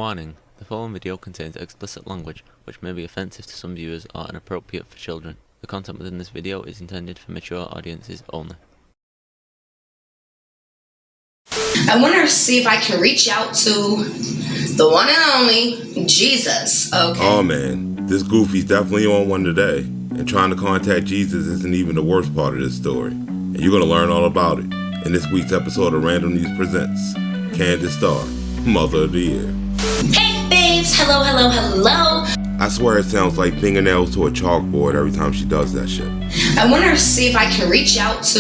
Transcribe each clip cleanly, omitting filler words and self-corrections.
Warning, the following video contains explicit language which may be offensive to some viewers or inappropriate for children. The content within this video is intended for mature audiences only. I want to see if I can reach out to the one and only Jesus. Okay. Oh man, this goofy's definitely on one today. And trying to contact Jesus isn't even the worst part of this story. And you're going to learn all about it in this week's episode of Random News Presents Kandis Starr, Mother of the Year. Hey babes, hello. I swear it sounds like fingernails to a chalkboard every time she does that shit. I want to see if I can reach out to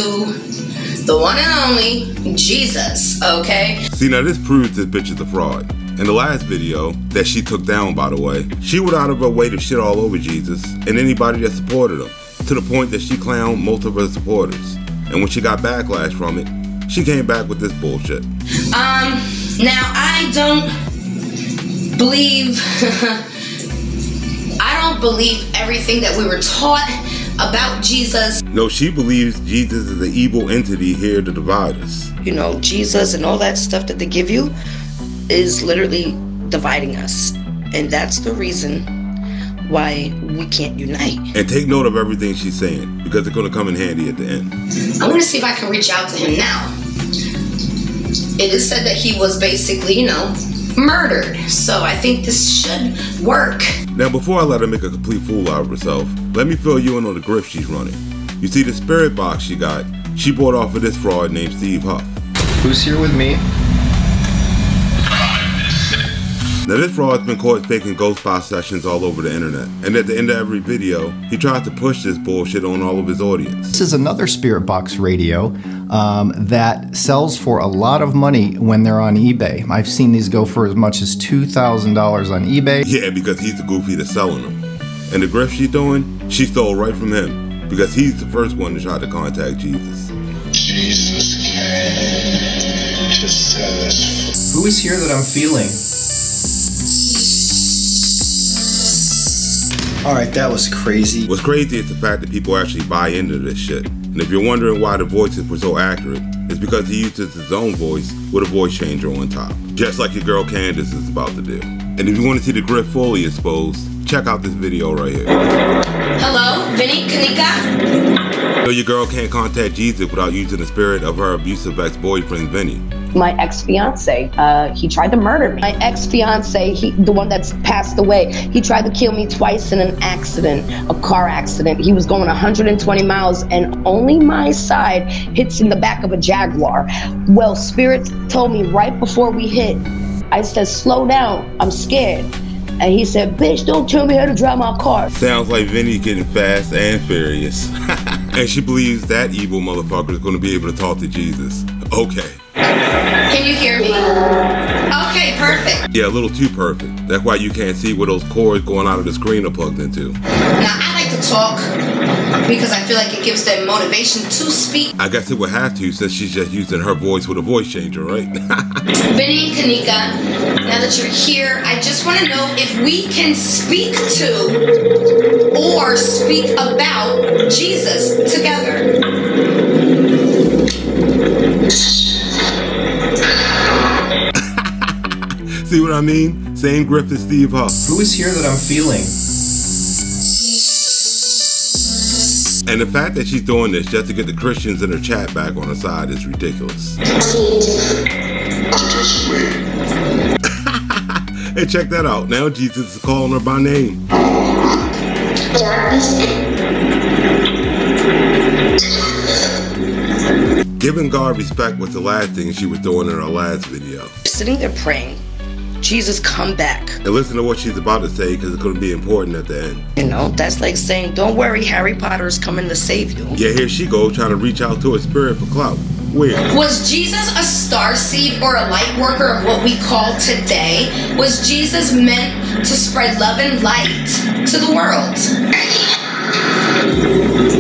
the one and only Jesus, okay? See, now this proves this bitch is a fraud. In the last video, that she took down by the way, she went out of her way to shit all over Jesus and anybody that supported him, to the point that she clowned most of her supporters. And when she got backlash from it, she came back with this bullshit. Now I don't believe everything that we were taught about Jesus. No, she believes Jesus is an evil entity here to divide us. You know, Jesus and all that stuff that they give you is literally dividing us. And that's the reason why we can't unite. And take note of everything she's saying, because it's going to come in handy at the end. I want to see if I can reach out to him now. It is said that he was basically, murdered. So I think this should work. Now, before I let her make a complete fool out of herself, let me fill you in on the grift she's running. You see, the spirit box she got, she bought off of this fraud named Steve Huff. Who's here with me? Now, this fraud's been caught faking ghost box sessions all over the internet. And at the end of every video, he tries to push this bullshit on all of his audience. This is another spirit box radio that sells for a lot of money when they're on eBay. I've seen these go for as much as $2,000 on eBay. Yeah, because he's the goofy that's selling them. And the grift she's doing, she stole right from him, because he's the first one to try to contact Jesus. Jesus came to set us. Who is here that I'm feeling? Alright, that was crazy. What's crazy is the fact that people actually buy into this shit. And if you're wondering why the voices were so accurate, it's because he uses his own voice with a voice changer on top. Just like your girl Kandis is about to do. And if you want to see the grift fully exposed, check out this video right here. Hello, Vinny, Kanika? So your girl can't contact Jesus without using the spirit of her abusive ex-boyfriend, Vinny. My ex-fiance, he tried to murder me. My ex-fiance, the one that's passed away, he tried to kill me twice in an accident, a car accident. He was going 120 miles and only my side hits in the back of a Jaguar. Well, Spirit told me right before we hit, I said, slow down, I'm scared. And he said, bitch, don't tell me how to drive my car. Sounds like Vinny's getting fast and furious. And she believes that evil motherfucker is going to be able to talk to Jesus. Okay. Can you hear me? Okay, perfect. Yeah, a little too perfect. That's why you can't see where those cords going out of the screen are plugged into. Now, I like to talk because I feel like it gives them motivation to speak. I guess it would have to, since she's just using her voice with a voice changer, right? Vinny and Kanika, now that you're here, I just want to know if we can speak to or speak about Jesus together. See what I mean? Same grift as Steve Huff. Who is here that I'm feeling? And the fact that she's doing this just to get the Christians in her chat back on her side is ridiculous. Hey, check that out. Now Jesus is calling her by name. Giving God respect was the last thing she was doing in her last video. Sitting there praying, Jesus, come back. And listen to what she's about to say, because it's going to be important at the end. That's like saying, don't worry, Harry Potter is coming to save you. Yeah, here she goes trying to reach out to a spirit for clout. Weird. Was Jesus a starseed or a light worker of what we call today? Was Jesus meant to spread love and light to the world?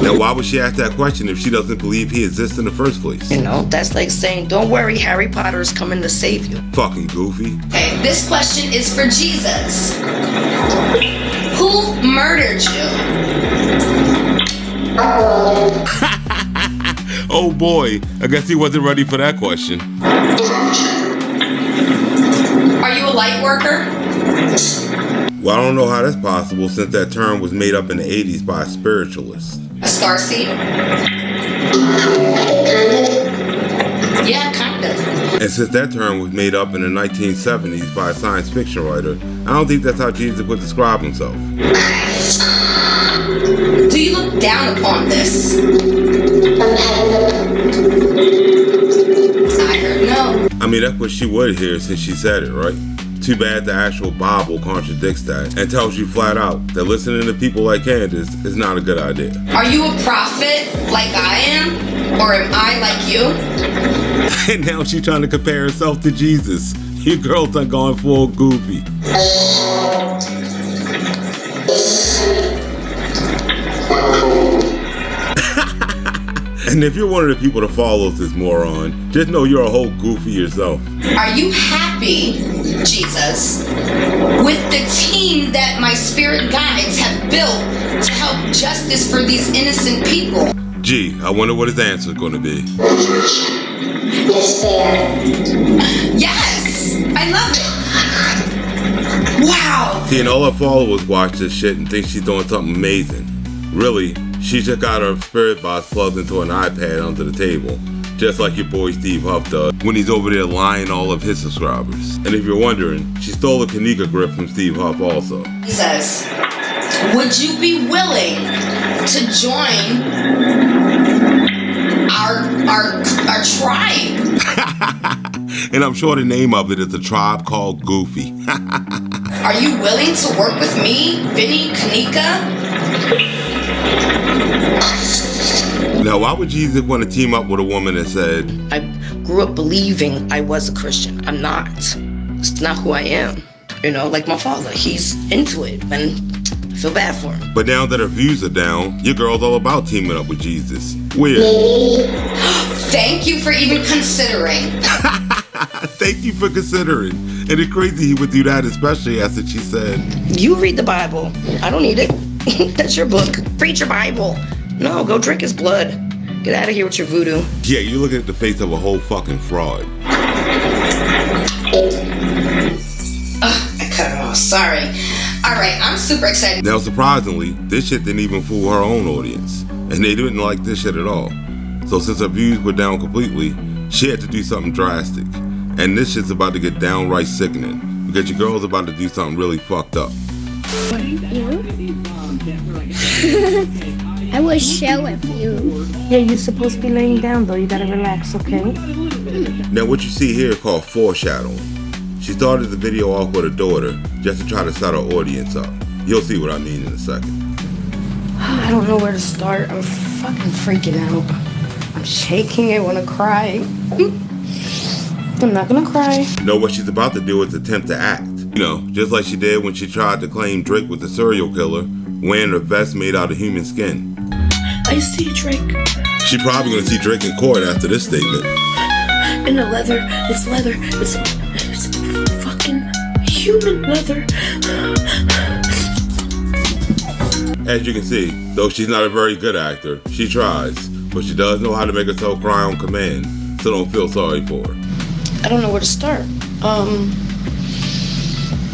Now, why would she ask that question if she doesn't believe he exists in the first place? That's like saying, don't worry, Harry Potter is coming to save you. Fucking goofy. Okay, this question is for Jesus. Who murdered you? Oh boy, I guess he wasn't ready for that question. Are you alive? light worker? Well, I don't know how that's possible since that term was made up in the 80s by a spiritualist. A starseed? Yeah, kind of. And since that term was made up in the 1970s by a science fiction writer, I don't think that's how Jesus would describe himself. Do you look down upon this? I heard no. I mean, that's what she would hear since she said it, right? Too bad the actual Bible contradicts that and tells you flat out that listening to people like Kandis is not a good idea. Are you a prophet like I am? Or am I like you? And now she's trying to compare herself to Jesus. You girls done gone full goofy. And if you're one of the people that follows this moron, just know you're a whole goofy yourself. Are you happy, Jesus, with the team that my spirit guides have built to help justice for these innocent people? Gee, I wonder what his answer's gonna be. Yes, there. Yes! I love it! Wow! See, and all her followers watch this shit and think she's doing something amazing. Really, she just got her spirit box plugged into an iPad under the table, just like your boy Steve Huff does when he's over there lying all of his subscribers. And if you're wondering, she stole a Kanika grift from Steve Huff also. Jesus, would you be willing to join our tribe? And I'm sure the name of it is a tribe called Goofy. Are you willing to work with me, Vinny, Kanika? Now, why would Jesus want to team up with a woman that said, I grew up believing I was a Christian. I'm not. It's not who I am. You know, like my father, he's into it, and I feel bad for him. but now that her views are down, your girl's all about teaming up with Jesus? Weird. Thank you for even considering. Thank you for considering. And it's crazy he would do that, especially after she said, You read the Bible. I don't need it. That's your book. Preach your Bible. No, go drink his blood. Get out of here with your voodoo. yeah, you're looking at the face of a whole fucking fraud. I cut it off. Sorry. All right, I'm super excited. Now, surprisingly, this shit didn't even fool her own audience. And they didn't like this shit at all. So since her views were down completely, she had to do something drastic. And this shit's about to get downright sickening. Because your girl's about to do something really fucked up. I will share with you. Yeah, you're supposed to be laying down though. You gotta relax, okay? Now what you see here is called foreshadowing. She started the video off with her daughter just to try to set her audience up. You'll see what I mean in a second. I don't know where to start. I'm fucking freaking out. I'm shaking. I wanna cry. I'm not gonna cry. No, what she's about to do is attempt to act. You know, just like she did when she tried to claim Drake was the serial killer, wearing a vest made out of human skin. I see Drake. She probably gonna see Drake in court after this statement. In the leather. It's leather. It's fucking human leather. As you can see, though she's not a very good actor, she tries, but she does know how to make herself cry on command, so don't feel sorry for her. I don't know where to start.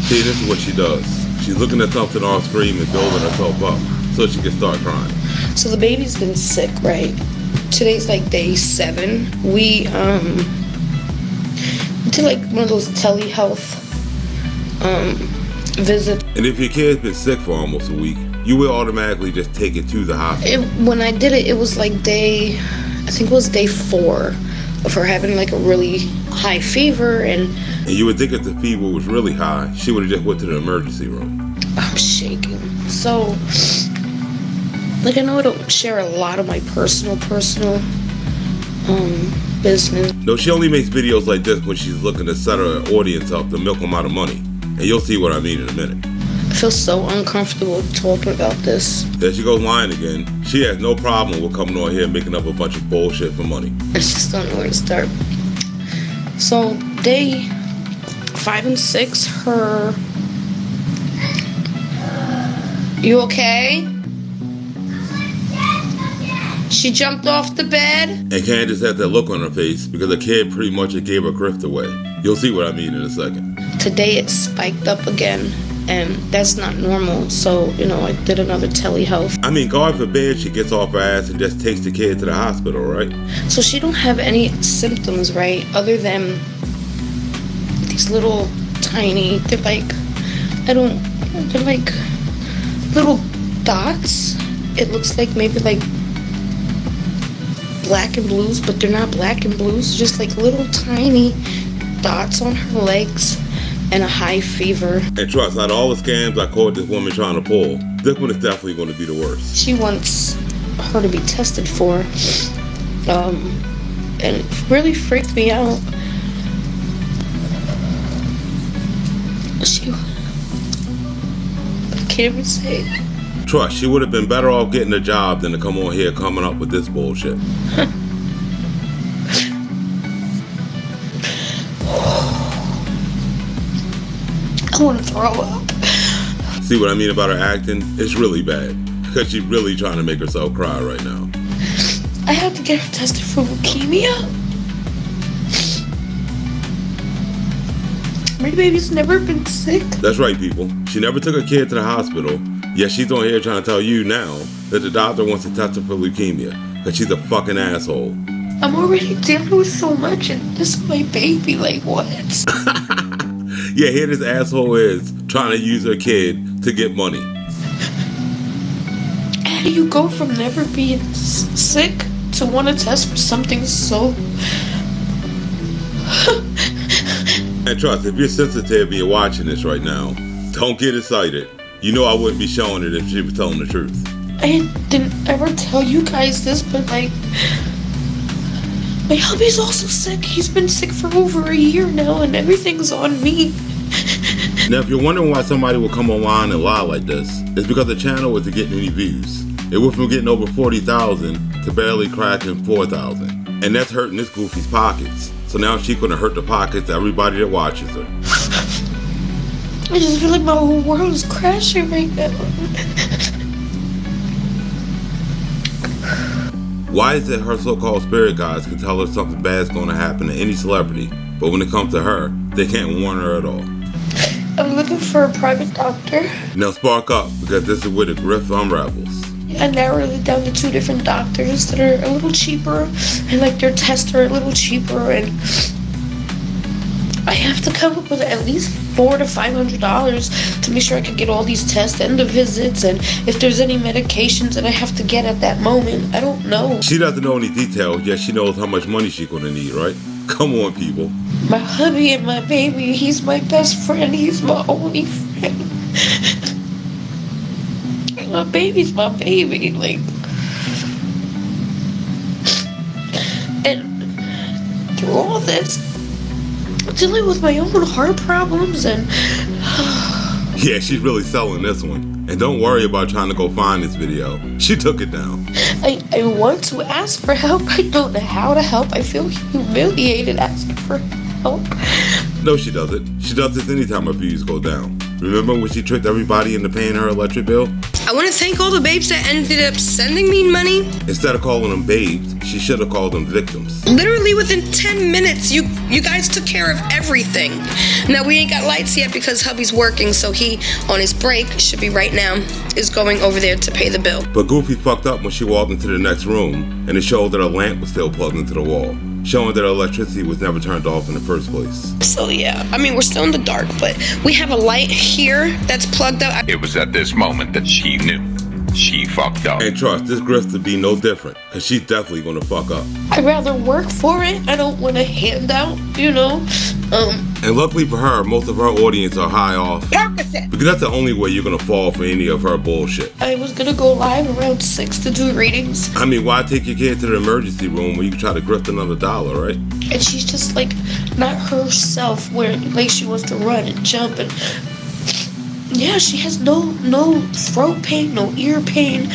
See, this is what she does. She's looking at something off screen and building herself up so she can start crying. So the baby's been sick, right? Today's like day 7. We did like one of those telehealth visits. And if your kid's been sick for almost a week, you will automatically just take it to the hospital. When I did it, it was like I think it was day 4 of her having like a really high fever, and you would think if the fever was really high, she would have just went to the emergency room. I'm shaking. So, like, I know I don't share a lot of my personal business. No, she only makes videos like this when she's looking to set her audience up to milk them out of money. And you'll see what I mean in a minute. I feel so uncomfortable talking about this. There she goes lying again. She has no problem with coming on here and making up a bunch of bullshit for money. I just don't know where to start. So, day 5 and 6, her... You okay? She jumped off the bed. And Kandis had that look on her face because the kid pretty much gave her grift away. You'll see what I mean in a second. today it spiked up again, and that's not normal. So, you know, I did another telehealth. I mean, God forbid she gets off her ass and just takes the kid to the hospital, right? So she don't have any symptoms, right? Other than these little tiny, they're like little dots. It looks like maybe like black and blues, but they're not black and blues, just like little tiny dots on her legs and a high fever. And trust, out of all the scams I caught this woman trying to pull, this one is definitely going to be the worst. She wants her to be tested for, and it really freaked me out. I can't even say it. Trust, she would have been better off getting a job than to come on here coming up with this bullshit. I want to throw up. See what I mean about her acting? It's really bad. Because she's really trying to make herself cry right now. I have to get her tested for leukemia. My baby's never been sick. That's right, people. She never took her kid to the hospital. Yet she's on here trying to tell you now that the doctor wants to test her for leukemia. Because she's a fucking asshole. I'm already dealing with so much, and this is my baby. Like, what? Yeah, here this asshole is trying to use her kid to get money. How do you go from never being sick to want to test for something so... And trust, if you're sensitive and you're watching this right now, don't get excited. You know I wouldn't be showing it if she was telling the truth. I didn't ever tell you guys this, but like... my hubby's also sick. He's been sick for over a year now, and everything's on me. Now, if you're wondering why somebody will come online and lie like this, it's because the channel wasn't getting any views. It went from getting over 40,000 to barely cracking 4,000. And that's hurting this goofy's pockets. So now she's gonna hurt the pockets of everybody that watches her. I just feel like my whole world is crashing right now. Why is it her so-called spirit guides can tell her something bad's gonna happen to any celebrity, but when it comes to her, they can't warn her at all? I'm looking for a private doctor. Now spark up, because this is where the grift unravels. I narrowed it down to 2 different doctors that are a little cheaper, and like their tests are a little cheaper, and I have to come up with at least $400 to $500 to make sure I can get all these tests and the visits, and if there's any medications that I have to get at that moment. I don't know. She doesn't know any details, yet she knows how much money she's gonna need, right? Come on, people. My hubby and my baby, he's my best friend. He's my only friend. My baby's my baby, like. And through all this, I'm dealing with my own heart problems and... Yeah, she's really selling this one. And don't worry about trying to go find this video. She took it down. I want to ask for help. I don't know how to help. I feel humiliated asking for help. No, she doesn't. She does this anytime her views go down. Remember when she tricked everybody into paying her electric bill? I want to thank all the babes that ended up sending me money. Instead of calling them babes, she should have called them victims. Literally within 10 minutes, you guys took care of everything. Now, we ain't got lights yet because hubby's working, so he, on his break, should be right now, is going over there to pay the bill. But Goofy fucked up when she walked into the next room, and it showed that her lamp was still plugged into the wall, showing that her electricity was never turned off in the first place. So yeah, I mean, we're still in the dark, but we have a light here that's plugged up. It was at this moment that she knew. She fucked up. And trust, this grift to be no different, because she's definitely gonna fuck up. I'd rather work for it. I don't want a handout, you know? And luckily for her, most of her audience are high off. Because that's the only way you're gonna fall for any of her bullshit. I was gonna go live around 6 to do readings. I mean, why take your kid to the emergency room where you can try to grift another $1, right? And she's just like not herself, where like she wants to run and jump, and yeah, she has no throat pain, no ear pain.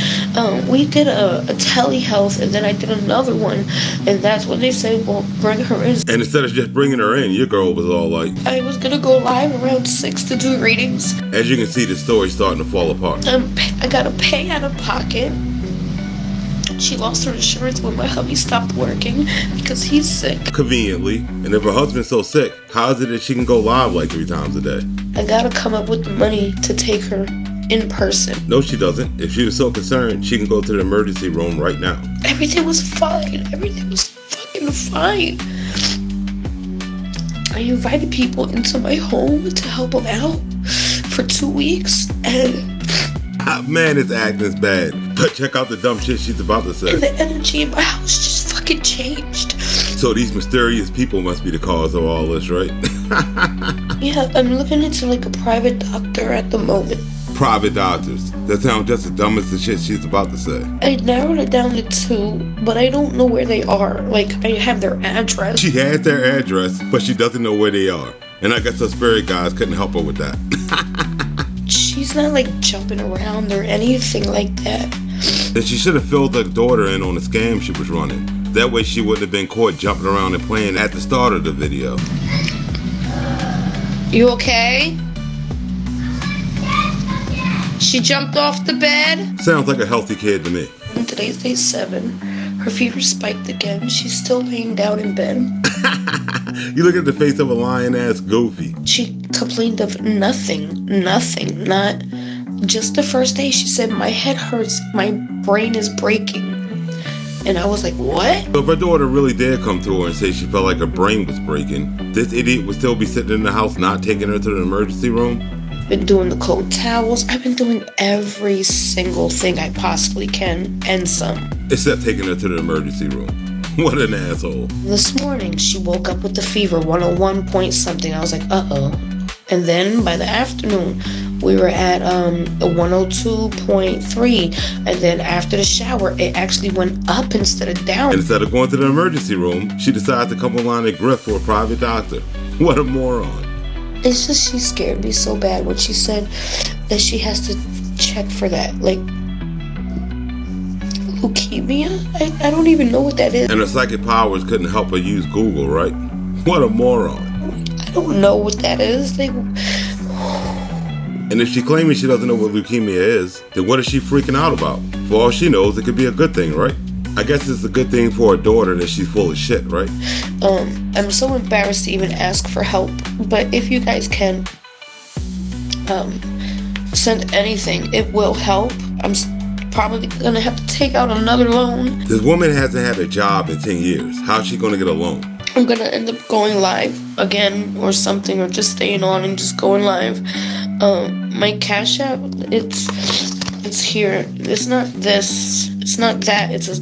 We did a telehealth, and then I did another one, and that's when they said, well, bring her in. And instead of just bringing her in, your girl was all like, I was gonna go live around 6 to do readings. As you can see, the story's starting to fall apart. I gotta pay out of pocket. She lost her insurance when my hubby stopped working because he's sick. Conveniently. And if her husband's so sick, how is it that she can go live like 3 times a day? I gotta come up with the money to take her in person. No, she doesn't. If she was so concerned, she can go to the emergency room right now. Everything was fine. Everything was fucking fine. I invited people into my home to help them out for 2 weeks, and man, this acting's bad. But check out the dumb shit she's about to say. And the energy in my house just fucking changed. So these mysterious people must be the cause of all this, right? Yeah, I'm looking into like a private doctor at the moment. Private doctors. That sounds just as dumb as the shit she's about to say. I narrowed it down to 2, but I don't know where they are. Like, I have their address. She has their address, but she doesn't know where they are. And I guess her spirit guides couldn't help her with that. She's not like jumping around or anything like that. Then she should have filled her daughter in on the scam she was running. That way she wouldn't have been caught jumping around and playing at the start of the video. You okay? She jumped off the bed. Sounds like a healthy kid to me. And today's day 7. Her fever spiked again. She's still laying down in bed. You look at the face of a lion-ass Goofy. She complained of nothing. Not just the first day. She said, my head hurts. My brain is breaking. And I was like, what? So if her daughter really did come to her and say she felt like her brain was breaking, this idiot would still be sitting in the house not taking her to the emergency room? Been doing the cold towels. I've been doing every single thing I possibly can and some. Except taking her to the emergency room. What an asshole. This morning, she woke up with the fever, 101 point something. I was like, uh-oh. And then by the afternoon, we were at 102.3. And then after the shower, it actually went up instead of down. And instead of going to the emergency room, she decided to come online and grift for a private doctor. What a moron. It's just she scared me so bad when she said that she has to check for that. Like, leukemia? I don't even know what that is. And her psychic powers couldn't help her use Google, right? What a moron. I don't know what that is. Like, and if she's claiming she doesn't know what leukemia is, then what is she freaking out about? For all she knows, it could be a good thing, right? I guess it's a good thing for her daughter that she's full of shit, right? I'm so embarrassed to even ask for help, but if you guys can send anything, it will help. I'm probably gonna have to take out another loan. This woman hasn't had a job in 10 years. How's she gonna get a loan? I'm gonna end up going live again or something, or just staying on and just going live. My Cash App, it's here. It's not this. It's not that. It's a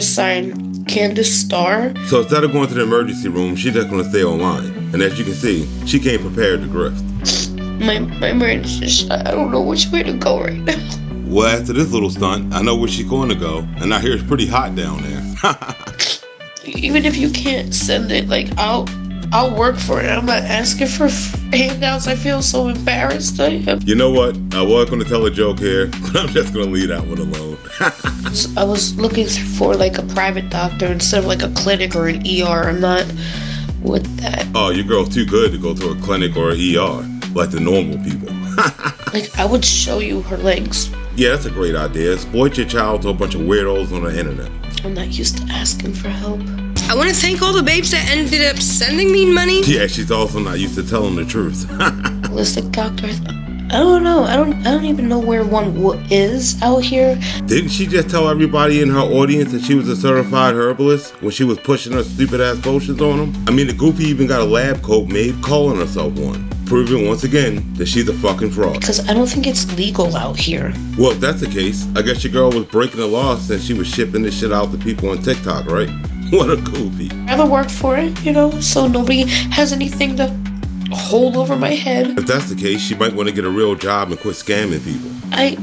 $sign Kandis Starr. So instead of going to the emergency room, she's just gonna stay online. And as you can see, she came prepared to grift. My brain is just, I don't know which way to go right now. Well, after this little stunt, I know where she's going to go. And I hear it's pretty hot down there. Even if you can't send it, like, I'll work for it. I'm not asking for handouts. I feel so embarrassed. You know what? I was going to tell a joke here, but I'm just going to leave that one alone. I was looking for like a private doctor instead of like a clinic or an ER. I'm not with that. Oh, your girl's too good to go to a clinic or an ER, like the normal people. Like, I would show you her legs. Yeah, that's a great idea. Exploit your child to a bunch of weirdos on the internet. I'm not used to asking for help. I want to thank all the babes that ended up sending me money. Yeah, she's also not used to telling the truth. Holistic doctor, I don't know. I don't even know where one is out here. Didn't she just tell everybody in her audience that she was a certified herbalist when she was pushing her stupid ass potions on them? I mean, the Goofy even got a lab coat made calling herself one, proving once again that she's a fucking fraud. Because I don't think it's legal out here. Well, if that's the case, I guess your girl was breaking the law since she was shipping this shit out to people on TikTok, right? What a Goofy. I'd rather work for it, so nobody has anything to hold over my head. If that's the case, she might want to get a real job and quit scamming people. I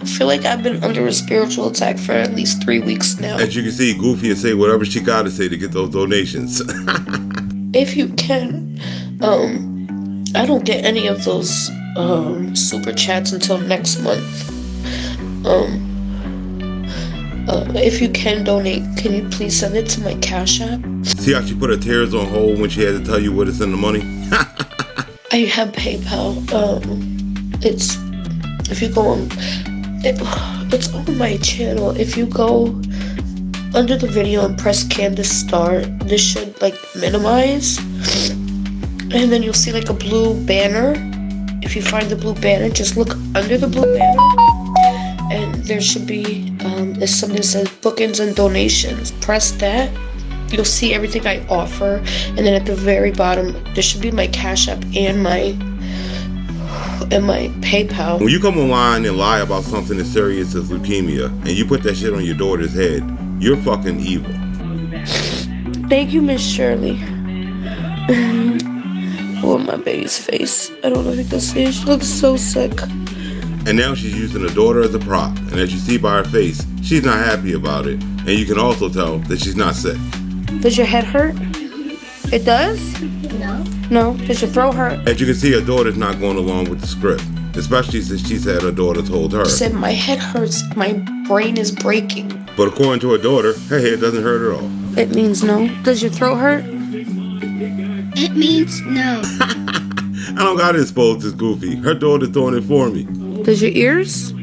feel like I've been under a spiritual attack for at least 3 weeks now. As you can see, Goofy will say whatever she got to say to get those donations. If you can, I don't get any of those super chats until next month. If you can donate, can you please send it to my Cash App? See how she put her tears on hold when she had to tell you where to send the money? I have PayPal. It's, if you go on It's on my channel. If you go under the video and press Kandis Starr, this should like minimize, and then you'll see like a blue banner. If you find the blue banner, just look under the blue banner, and there should be there's something that says bookings and donations. Press that. You'll see everything I offer, and then at the very bottom there should be my Cash App and my PayPal. When you come online and lie about something as serious as leukemia, and you put that shit on your daughter's head, you're fucking evil. Thank you, Miss Shirley. Oh, my baby's face. I don't know if you can see it. She looks so sick. And now she's using her daughter as a prop, and as you see by her face, she's not happy about it, and you can also tell that she's not sick. Does your head hurt? It does? No. No? Does your throat hurt? As you can see, her daughter's not going along with the script, especially since she said her daughter told her. She said, my head hurts, my brain is breaking. But according to her daughter, her head doesn't hurt at all. It means no. Does your throat hurt? It means no. I don't gotta expose this goofy. Her daughter's doing it for me. Does your ears? It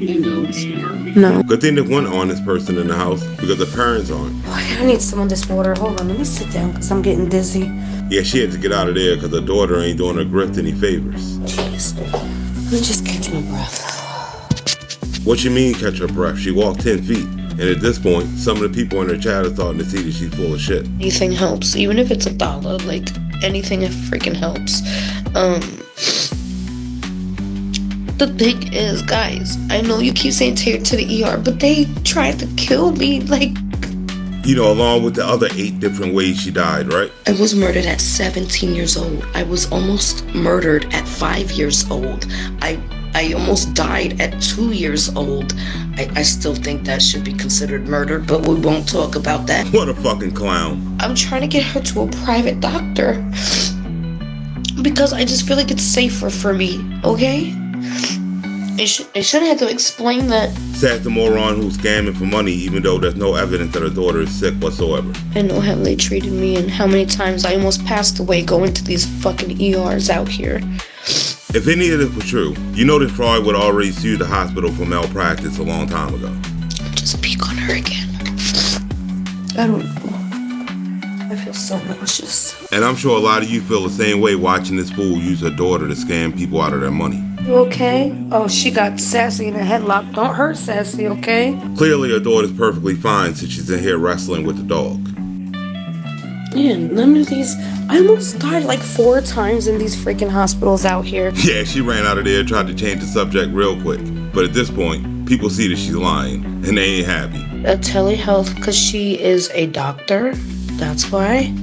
means no. No. Good thing there's one honest person in the house, because the parents aren't. I need some of this water. Hold on, let me sit down because I'm getting dizzy. Yeah, she had to get out of there because her daughter ain't doing her grift any favors. Jeez. Let me just catch my breath. What you mean catch her breath? She walked 10 feet. And at this point, some of the people in her chat are starting to see that she's full of shit. Anything helps, even if it's $1. Like, anything freaking helps. The thing is, guys, I know you keep saying take her to the ER, but they tried to kill me, like... You know, along with the other 8 different ways she died, right? I was murdered at 17 years old. I was almost murdered at 5 years old. I almost died at 2 years old. I still think that should be considered murder, but we won't talk about that. What a fucking clown. I'm trying to get her to a private doctor because I just feel like it's safer for me, okay? I shouldn't have to explain that. Sad the moron who's scamming for money even though there's no evidence that her daughter is sick whatsoever. I know how they treated me and how many times I almost passed away going to these fucking ERs out here. If any of this was true, you know that Freud would already sue the hospital for malpractice a long time ago. Just peek on her again. I don't know. I feel so nauseous. And I'm sure a lot of you feel the same way watching this fool use her daughter to scam people out of their money. You okay? Oh, she got Sassy in a headlock. Don't hurt Sassy, okay? Clearly her daughter's perfectly fine since she's in here wrestling with the dog. Yeah, none of these... I almost died like 4 times in these freaking hospitals out here. Yeah, she ran out of there, tried to change the subject real quick. But at this point, people see that she's lying, and they ain't happy. Telehealth, because she is a doctor. That's why.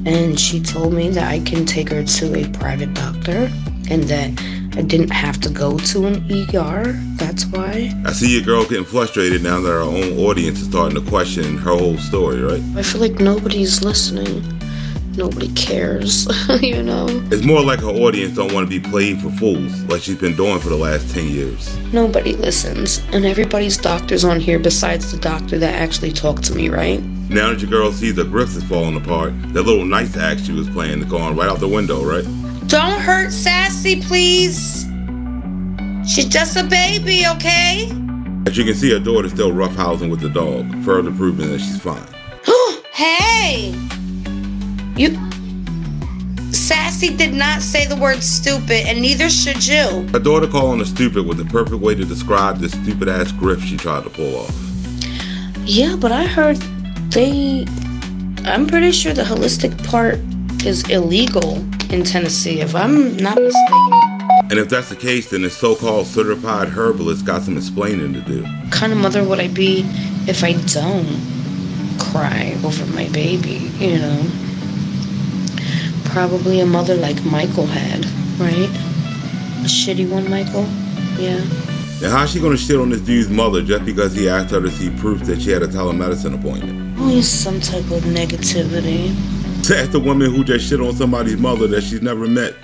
And she told me that I can take her to a private doctor, and that I didn't have to go to an ER. That's why. I see your girl getting frustrated now that her own audience is starting to question her whole story, right? I feel like nobody's listening. Nobody cares, you know? It's more like her audience don't want to be played for fools, like she's been doing for the last 10 years. Nobody listens, and everybody's doctor's on here besides the doctor that actually talked to me, right? Now that your girl sees the grift is falling apart, that little nice act she was playing is gone right out the window, right? Don't hurt Sassy, please. She's just a baby, okay? As you can see, her daughter's still roughhousing with the dog, further proving that she's fine. Hey! Sassy did not say the word stupid, and neither should you. Her daughter calling her stupid was the perfect way to describe this stupid-ass grift she tried to pull off. Yeah, but I heard I'm pretty sure the holistic part is illegal in Tennessee, if I'm not mistaken. And if that's the case, then this so-called certified herbalist got some explaining to do. What kind of mother would I be if I don't cry over my baby, you know? Probably a mother like Michael had, right? A shitty one, Michael? Yeah. Now how's she gonna shit on this dude's mother just because he asked her to see proof that she had a telemedicine appointment? Always some type of negativity. That's the woman who just shit on somebody's mother that she's never met.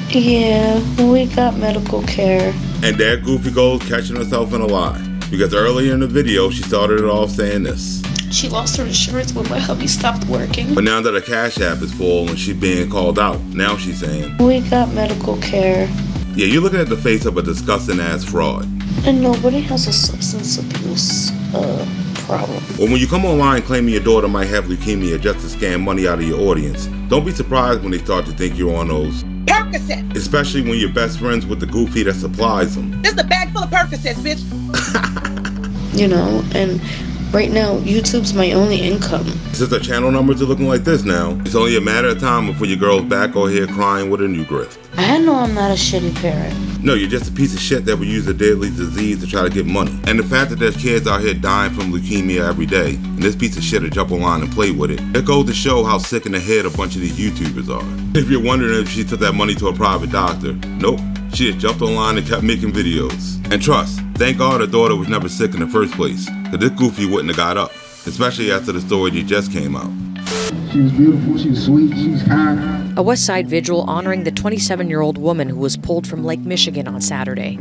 Yeah, we got medical care. And there Goofy goes catching herself in a lie. Because earlier in the video, she started it off saying this. She lost her insurance when my hubby stopped working. But now that her Cash App is full and she's being called out, now she's saying, we got medical care. Yeah, you're looking at the face of a disgusting ass fraud. And nobody has a substance abuse problem. Well, when you come online claiming your daughter might have leukemia just to scam money out of your audience, don't be surprised when they start to think you're on those Percocets. Especially when you're best friends with the goofy that supplies them. This is a bag full of Percocets, bitch. You know, and right now, YouTube's my only income. Since the channel numbers are looking like this now, it's only a matter of time before your girl's back or here crying with a new grift. I know I'm not a shitty parent. No, you're just a piece of shit that would use a deadly disease to try to get money. And the fact that there's kids out here dying from leukemia every day, and this piece of shit will jump online and play with it, it goes to show how sick in the head a bunch of these YouTubers are. If you're wondering if she took that money to a private doctor, nope. She just jumped online and kept making videos. And trust, thank God her daughter was never sick in the first place, because this goofy wouldn't have got up, especially after the story that just came out. She was beautiful, she was sweet, she was kind. A West Side vigil honoring the 27-year-old woman who was pulled from Lake Michigan on Saturday.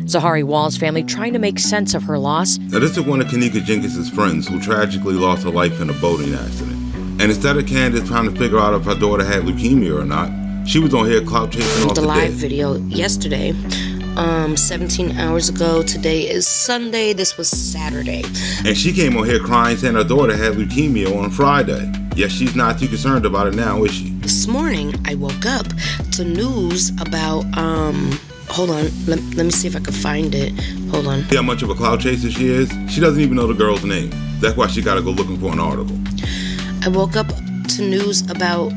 Zahari Wall's family trying to make sense of her loss. Now this is one of Kanika Jenkins' friends who tragically lost her life in a boating accident. And instead of Kandis trying to figure out if her daughter had leukemia or not, she was on here clout chasing off the live dead. video yesterday, 17 hours ago. Today is Sunday. This was Saturday. And she came on here crying saying her daughter had leukemia on Friday. Yet she's not too concerned about it now, is she? This morning, I woke up to news about, hold on, let me see if I can find it. Hold on. See how much of a clout chaser she is? She doesn't even know the girl's name. That's why she gotta go looking for an article. I woke up to news about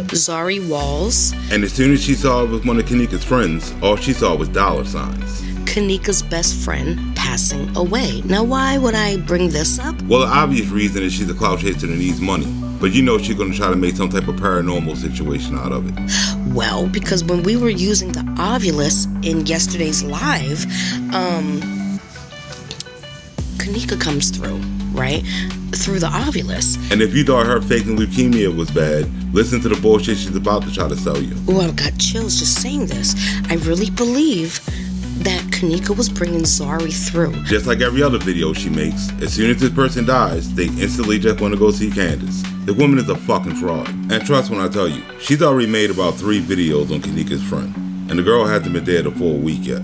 Zahari Walls. And as soon as she saw it was one of Kanika's friends, all she saw was dollar signs. Kanika's best friend passing away. Now, why would I bring this up? Well, the obvious reason is she's a clout chaser that needs money. But you know she's gonna try to make some type of paranormal situation out of it. Well, because when we were using the Ovulus in yesterday's live, Kanika comes through, right? Through the Ovulus. And if you thought her faking leukemia was bad, listen to the bullshit she's about to try to sell you. Oh, I've got chills just saying this. I really believe that Kanika was bringing Zahari through. Just like every other video she makes, as soon as this person dies, they instantly just want to go see Kandis. The woman is a fucking fraud. And trust when I tell you, she's already made about 3 videos on Kanika's friend. And the girl hasn't been dead for a week yet.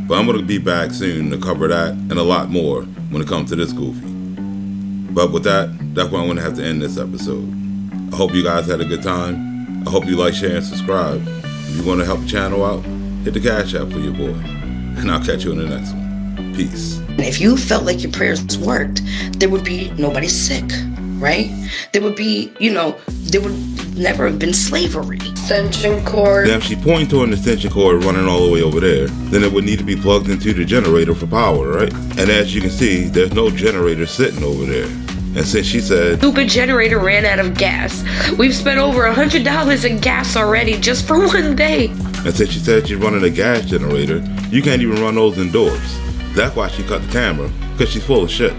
But I'm going to be back soon to cover that and a lot more when it comes to this goofy. But with that, that's why I'm going to have to end this episode. I hope you guys had a good time. I hope you like, share, and subscribe. If you want to help the channel out, hit the Cash App for your boy. And I'll catch you in the next one. Peace. And if you felt like your prayers worked, there would be nobody sick, right? There would be, there would never have been slavery. Extension cord. Now, if she points to an extension cord running all the way over there, then it would need to be plugged into the generator for power, right? And as you can see, there's no generator sitting over there. And since she said, stupid generator ran out of gas. We've spent over $100 in gas already just for one day. And since she said she's running a gas generator, you can't even run those indoors. That's why she cut the camera, because she's full of shit.